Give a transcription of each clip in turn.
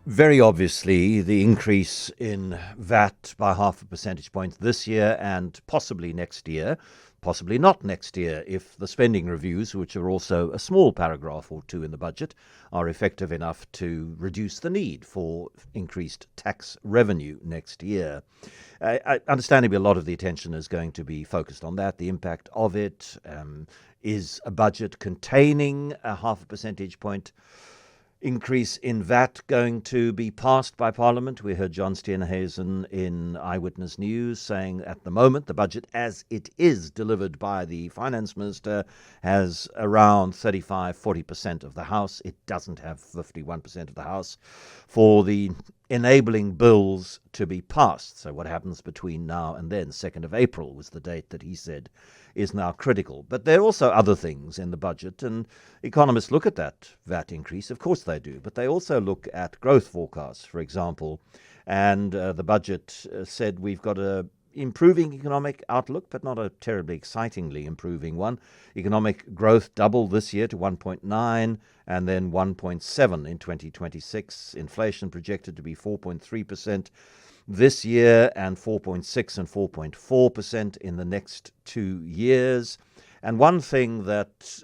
Very obviously, the increase in VAT by half a percentage point this year and possibly next year, possibly not next year, if the spending reviews, which are also a small paragraph or two in the budget, are effective enough to reduce the need for increased tax revenue next year. Understandably, a lot of the attention is going to be focused on that, the impact of it. Is a budget containing a half a percentage point increase in VAT going to be passed by Parliament? We heard John Steenhuisen in Eyewitness News saying at the moment the budget as it is delivered by the Finance Minister has around 35-40% of the House. It doesn't have 51% of the House for the enabling bills to be passed. So what happens between now and then? 2nd of April was the date that he said is now critical. But there are also other things in the budget, and economists look at that VAT increase. Of course they do, but they also look at growth forecasts, for example. And the budget said we've got a improving economic outlook, but not a terribly excitingly improving one. Economic growth doubled this year to 1.9 and then 1.7 in 2026. Inflation projected to be 4.3% this year and 4.6 and 4.4% in the next 2 years. And one thing that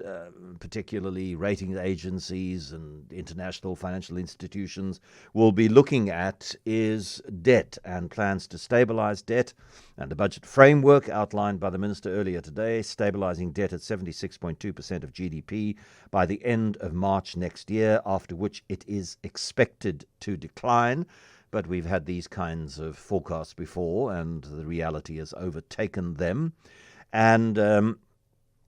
particularly rating agencies and international financial institutions will be looking at is debt and plans to stabilize debt. And the budget framework outlined by the minister earlier today, stabilizing debt at 76.2% of GDP by the end of March next year, after which it is expected to decline. But we've had these kinds of forecasts before, and the reality has overtaken them. And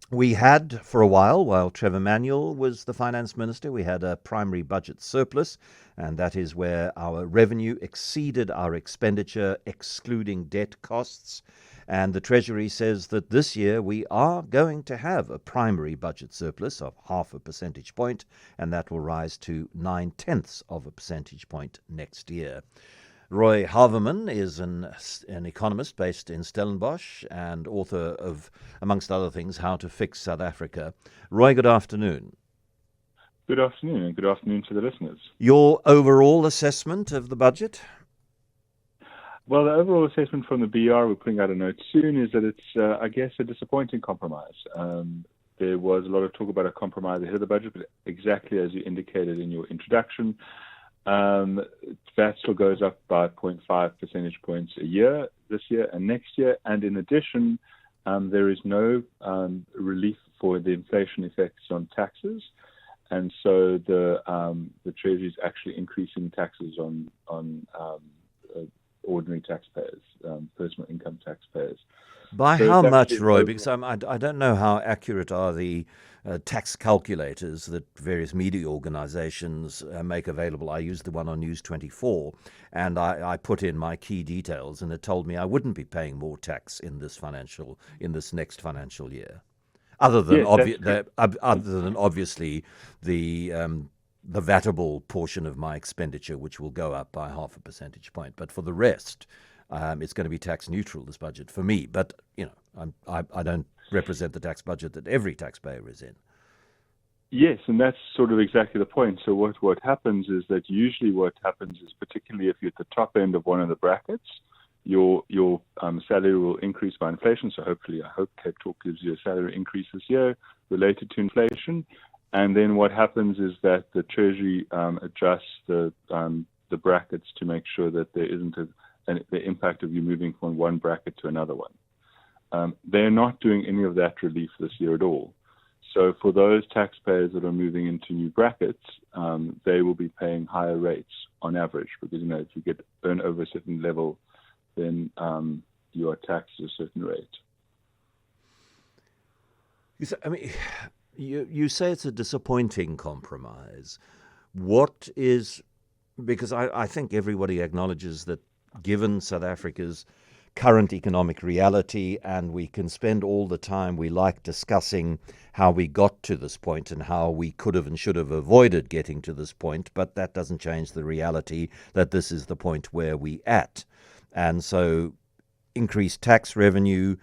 we had, for a while Trevor Manuel was the finance minister, we had a primary budget surplus, and that is where our revenue exceeded our expenditure, excluding debt costs. And the Treasury says that this year we are going to have a primary budget surplus of half a percentage point, and that will rise to 0.9 of a percentage point next year. Roy Havveman is an economist based in Stellenbosch and author of, amongst other things, How to Fix South Africa. Roy, good afternoon. Good afternoon, and good afternoon to the listeners. Your overall assessment of the budget? Well, the overall assessment from the BR, we're putting out a note soon, is that it's, I guess, a disappointing compromise. There was a lot of talk about a compromise ahead of the budget, but exactly as you indicated in your introduction, VAT still goes up by 0.5 percentage points a year, this year and next year. And in addition, there is no relief for the inflation effects on taxes. And so the Treasury is actually increasing taxes on ordinary taxpayers, personal income taxpayers. By how much, Roy? Because I don't know how accurate are the tax calculators that various media organizations make available. I used the one on News 24, and I put in my key details, and it told me I wouldn't be paying more tax in this next financial year, other than obviously the VATable portion of my expenditure, which will go up by half a percentage point. But for the rest, it's going to be tax neutral, this budget, for me. But, I don't represent the tax budget that every taxpayer is in. Yes, and that's sort of exactly the point. So what happens is that usually what happens is, particularly if you're at the top end of one of the brackets, your salary will increase by inflation. So I hope CapeTalk gives you a salary increase this year related to inflation. And then what happens is that the Treasury adjusts the brackets to make sure that there isn't the impact of you moving from one bracket to another one. They're not doing any of that relief this year at all. So for those taxpayers that are moving into new brackets, they will be paying higher rates on average, because if you earn over a certain level, then you are taxed at a certain rate. You say it's a disappointing compromise. Because I think everybody acknowledges that given South Africa's current economic reality, and we can spend all the time we like discussing how we got to this point and how we could have and should have avoided getting to this point, but that doesn't change the reality that this is the point where we at. And so increased tax revenue,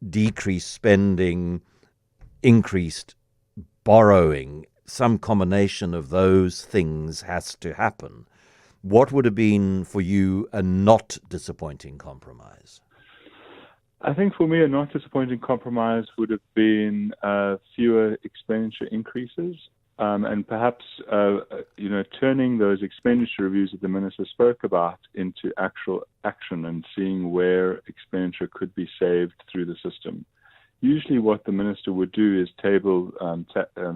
decreased spending, increased borrowing, some combination of those things has to happen. What would have been for you a not disappointing compromise? I think for me, a not disappointing compromise would have been fewer expenditure increases, and perhaps turning those expenditure reviews that the minister spoke about into actual action and seeing where expenditure could be saved through the system. Usually, what the minister would do is table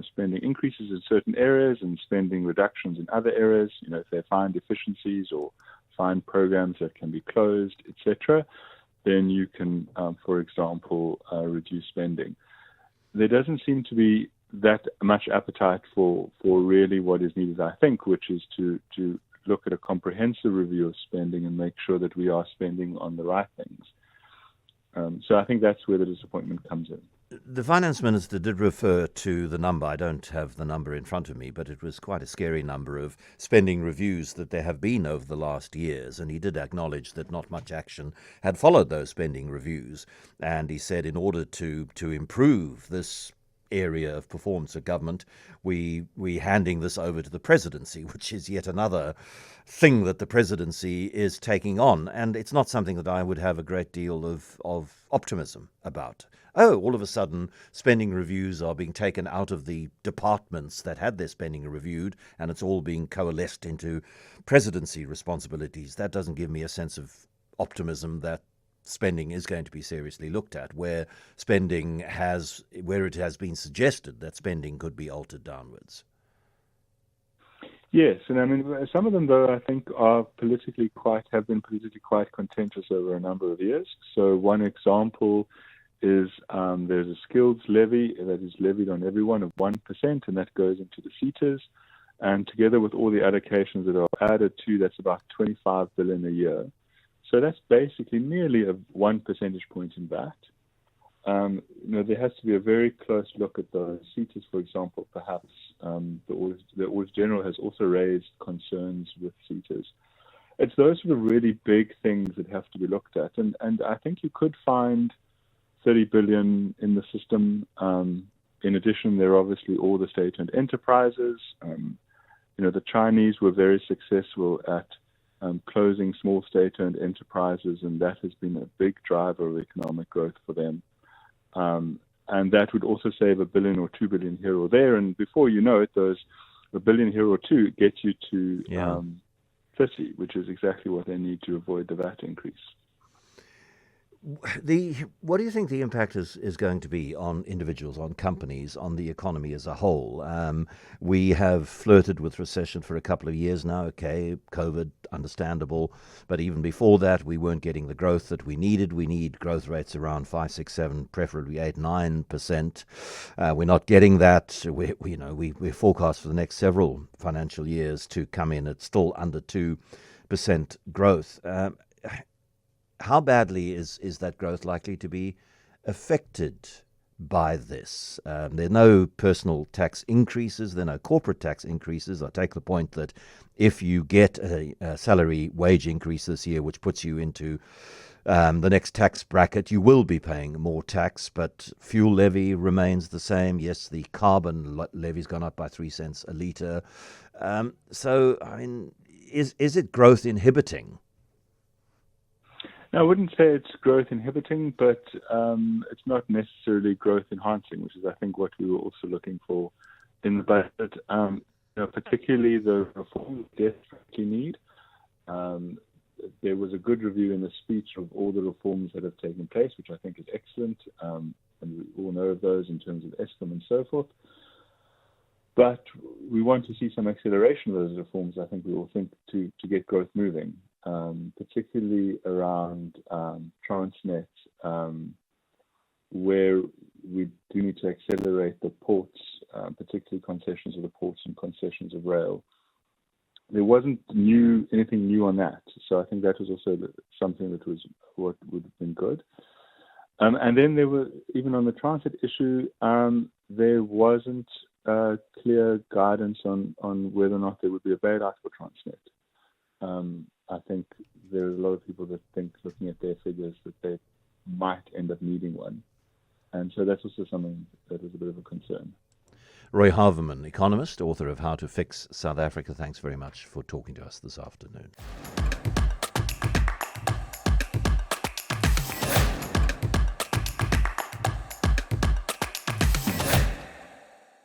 spending increases in certain areas and spending reductions in other areas. If they find efficiencies or find programs that can be closed, etc., then you can, for example, reduce spending. There doesn't seem to be that much appetite for really what is needed, I think, which is to look at a comprehensive review of spending and make sure that we are spending on the right things. So I think that's where the disappointment comes in. The finance minister did refer to the number. I don't have the number in front of me, but it was quite a scary number of spending reviews that there have been over the last years. And he did acknowledge that not much action had followed those spending reviews. And he said in order to improve this area of performance of government, we handing this over to the presidency, which is yet another thing that the presidency is taking on. And it's not something that I would have a great deal of optimism about. Oh, all of a sudden, spending reviews are being taken out of the departments that had their spending reviewed, and it's all being coalesced into presidency responsibilities. That doesn't give me a sense of optimism that spending is going to be seriously looked at, where it has been suggested that spending could be altered downwards. Yes, and I mean some of them, though, I think have been politically quite contentious over a number of years. So one example is there's a skills levy that is levied on everyone of 1%, and that goes into the SETAs. And together with all the allocations that are added to, that's about 25 billion a year. So that's basically nearly a 1 percentage point in VAT. There has to be a very close look at those SETAs, for example. Perhaps the Audit General has also raised concerns with SETAs. It's those sort of really big things that have to be looked at. And I think you could find 30 billion in the system. In addition, there are obviously all the state-owned enterprises. The Chinese were very successful at closing small state-owned enterprises, and that has been a big driver of economic growth for them. And that would also save $1 billion or $2 billion here or there. And before you know it, those $1 billion here or two get you to 30, which is exactly what they need to avoid the VAT increase. What do you think the impact is going to be on individuals, on companies, on the economy as a whole? We have flirted with recession for a couple of years now. Okay, COVID, understandable. But even before that, we weren't getting the growth that we needed. We need growth rates around 5, 6, 7, preferably 8, 9%. We're not getting that. We're forecast for the next several financial years to come in at still under 2% growth. How badly is that growth likely to be affected by this? There are no personal tax increases, there are no corporate tax increases. I take the point that if you get a salary wage increase this year, which puts you into the next tax bracket, you will be paying more tax, but fuel levy remains the same. Yes, the carbon levy's gone up by 3 cents a litre. So, I mean, is it growth inhibiting? No, I wouldn't say it's growth inhibiting, but it's not necessarily growth enhancing, which is, I think, what we were also looking for in the budget. Particularly the reforms we desperately need. There was a good review in the speech of all the reforms that have taken place, which I think is excellent, and we all know of those in terms of Eskom and so forth. But we want to see some acceleration of those reforms, I think we all think, to get growth moving. Particularly around Transnet, where we do need to accelerate the ports, particularly concessions of the ports and concessions of rail. There wasn't anything new on that, so I think that was also something that was what would have been good. And then there were, even on the transit issue, there wasn't clear guidance on whether or not there would be a bailout for Transnet. I think there are a lot of people that think, looking at their figures, that they might end up needing one. And so that's also something that is a bit of a concern. Roy Havveman, economist, author of How to Fix South Africa. Thanks very much for talking to us this afternoon.